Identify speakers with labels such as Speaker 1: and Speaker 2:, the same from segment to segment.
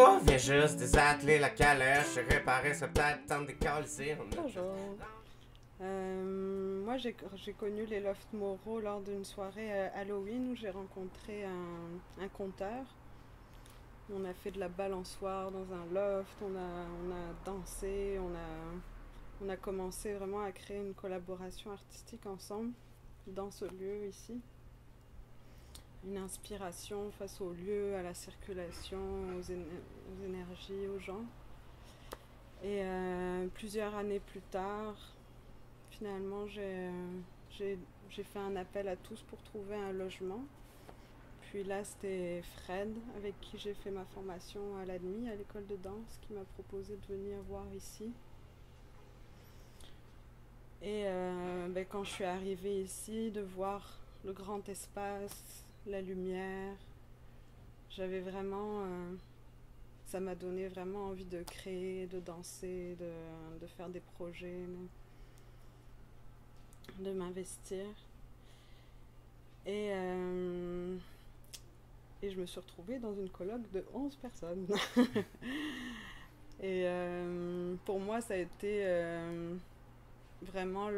Speaker 1: Bonjour, viens juste désatteler la calèche, réparer ce peut-être temps de décalisser.
Speaker 2: Bonjour. Moi, j'ai connu les Lofts Moreau lors d'une soirée Halloween où j'ai rencontré un conteur. On a fait de la balançoire dans un loft, on a dansé, on a commencé vraiment à créer une collaboration artistique ensemble dans ce lieu ici. Une inspiration face au lieu, à la circulation, aux énergies, aux gens. Et plusieurs années plus tard, finalement, j'ai fait un appel à tous pour trouver un logement. Puis là, c'était Fred, avec qui j'ai fait ma formation à l'ADMI, à l'école de danse, qui m'a proposé de venir voir ici. Et quand je suis arrivée ici, de voir le grand espace, la lumière, j'avais vraiment... ça m'a donné vraiment envie de créer, de danser, de faire des projets, de m'investir. Et je me suis retrouvée dans une coloc de 11 personnes. Et pour moi, ça a été vraiment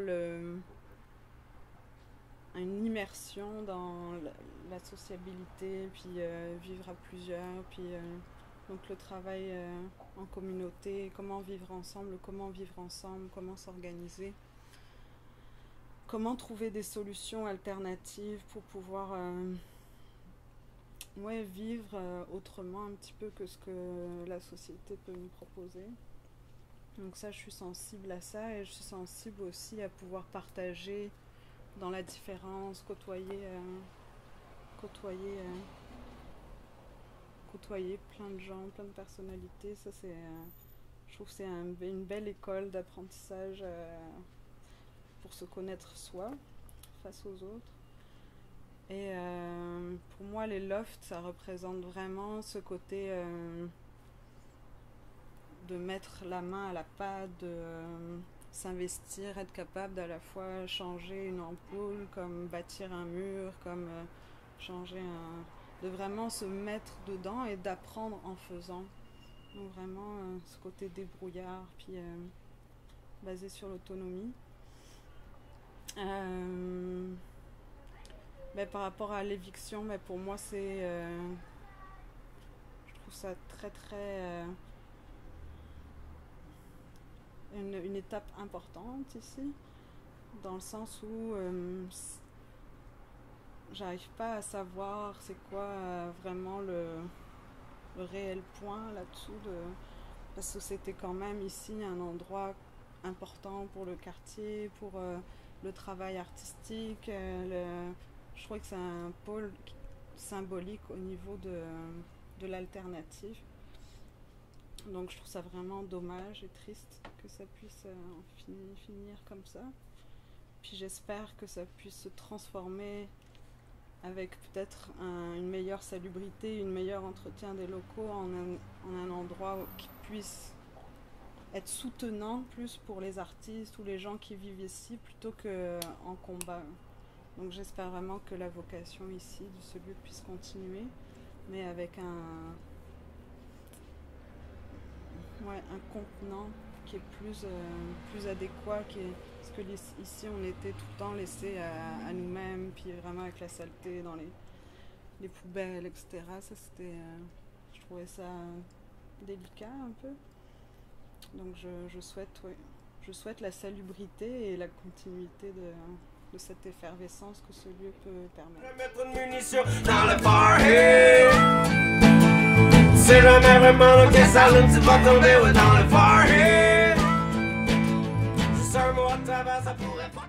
Speaker 2: une immersion dans la sociabilité, puis vivre à plusieurs, puis donc le travail en communauté, comment vivre ensemble, comment s'organiser, comment trouver des solutions alternatives pour pouvoir vivre autrement un petit peu que ce que la société peut nous proposer. Donc ça, je suis sensible à ça, et je suis sensible aussi à pouvoir partager dans la différence, côtoyer plein de gens, plein de personnalités. Ça, je trouve que c'est une belle école d'apprentissage pour se connaître soi face aux autres. Et pour moi, les lofts, ça représente vraiment ce côté de mettre la main à la pâte, de s'investir, être capable d'à la fois changer une ampoule, comme bâtir un mur, comme de vraiment se mettre dedans et d'apprendre en faisant. Donc vraiment ce côté débrouillard, puis basé sur l'autonomie. Par rapport à l'éviction, pour moi c'est... je trouve ça très très... une étape importante ici, dans le sens où j'arrive pas à savoir c'est quoi vraiment le réel point là-dessous, parce que c'était quand même ici un endroit important pour le quartier, pour le travail artistique. Je crois que c'est un pôle symbolique au niveau de l'alternative. Donc je trouve ça vraiment dommage et triste que ça puisse finir comme ça. Puis j'espère que ça puisse se transformer avec peut-être une meilleure salubrité, un meilleur entretien des locaux, en un endroit qui puisse être soutenant plus pour les artistes ou les gens qui vivent ici, plutôt qu'en combat. Donc j'espère vraiment que la vocation ici de ce lieu puisse continuer, mais avec un contenant qui est plus adéquat, parce que ici on était tout le temps laissés à nous-mêmes, puis vraiment avec la saleté dans les poubelles, etc. Ça c'était, je trouvais ça délicat un peu. Donc je souhaite la salubrité et la continuité de cette effervescence que ce lieu peut permettre.
Speaker 1: Mettre une munition dans le forehead. C'est jamais vraiment le que ça tu vas tomber dans le forehead. C'est un mot à travers, ça pourrait pas.